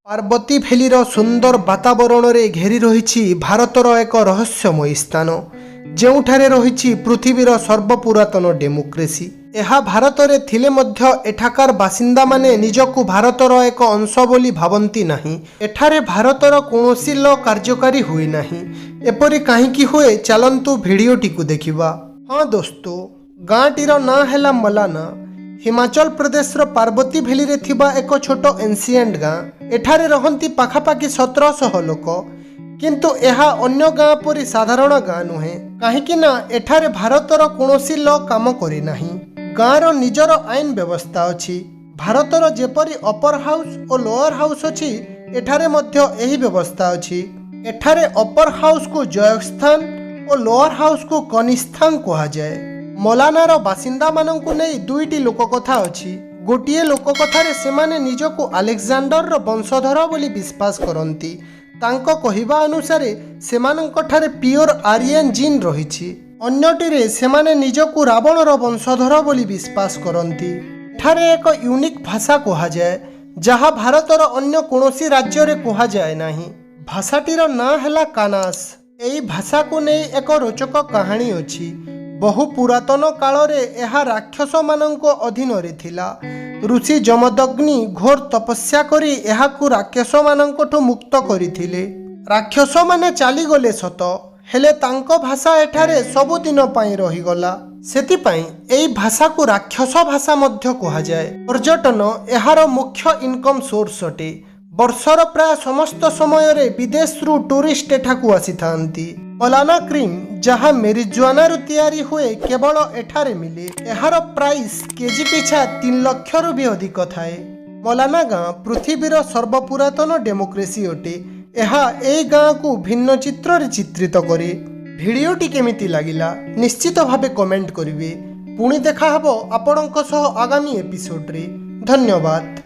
पार्वती भैलीर सुंदर वातावरण में घेरी रही भारतर एक रहस्यमयी स्थान ଯେଉଁଠାରେ ରହିଛି ପୃଥିବୀର ସର୍ବପୁରାତନ ଡେମୋକ୍ରେସି। ଏହା ଭାରତରେ ଥିଲେ ମଧ୍ୟ ଏଠାକାର ବାସିନ୍ଦାମାନେ ନିଜକୁ ଭାରତର ଏକ ଅଂଶ ବୋଲି ଭାବନ୍ତି ନାହିଁ। ଏଠାରେ ଭାରତର କୌଣସି ଲ କାର୍ଯ୍ୟକାରୀ ହୁଏ ନାହିଁ। ଏପରି କାହିଁକି ହୁଏ ଚାଲନ୍ତୁ ଭିଡ଼ିଓଟିକୁ ଦେଖିବା। ହଁ ଦୋସ୍ତ, ଗାଁଟିର ନାଁ ହେଲା ମଲାନା। ହିମାଚଳ ପ୍ରଦେଶର ପାର୍ବତୀ ଭ୍ୟାଲିରେ ଥିବା ଏକ ଛୋଟ ଏନ୍ସିଏଣ୍ଟ ଗାଁ। ଏଠାରେ ରହନ୍ତି ପାଖାପାଖି 1700 ଲୋକ। किंतु यह अन्य गाँ परी साधारण गाँ नुहे कहीं एठारे भारतर कौनसी ल काम करी नाही। गाँर निजर आईन व्यवस्था अछि। भारतर जेपरी अपर हाउस और लोअर हाउस अछि एठारे मध्य एही व्यवस्था अछि। एठारे अपर हाउस को जयस्थान और लोअर हाउस को कनिस्थान कहा जाए। मलानार बासिंदा मानंकु नै दुईटी लोककथा अछि। गोटिए लोककथारे सेमाने निजको अलेक्जेंडर वंशधर बोली विश्वास करती। तांको कहिबा अनुसार सेमानंकठारे प्योर आर्यन जीन रहिछि। अन्यटिरे सेमाने निजको रावणर वंशधर बोली विश्वास करती। एठारे एक यूनिक भाषा कहा जाए जहाँ भारतर अन्य कौनसी राज्य रे कहा जाए नाही। भाषाटीर नाँ हैला कानास। एई भाषा को नै एक रोचक कहानी अछि। बहु पुरातन काल रे एहा राक्षस मानंको अधीन रे थिला। ऋषि जमदग्नि घोर तपस्या करी एहाकु राक्षस मानंकोठु मुक्त करिथिले। राक्षस माने चाली गले सत, हेले तांको भाषा एठारे सबुदिन पई रहिगला। सेतिपई एई भाषा को राक्षस भाषा मध्य कहा जाए। पर्यटन एहार मुख्य इनकम सोर्स अटे। वर्षर प्राय समस्त समय रे विदेश रु टूरिस्ट एठाकु आसी थांती। मलाना क्रीम जहाँ मेरिजुआना रु तैयारी हुए केवल एठारे मिले। एहार प्राइस केजी पिछा 3 लाख रु भी अधिक थाए। मलाना गाँ पृथ्वीर सर्वपुरातन डेमोक्रेसी अटे। एहा एई गाँ को भिन्न चित्र रे चित्रित करे। भिडियोटी केमिति लागिला निश्चित भावे कमेंट करिवे। पुणी देखा हबो आपणक सह आगामी एपिसोड रे। धन्यवाद।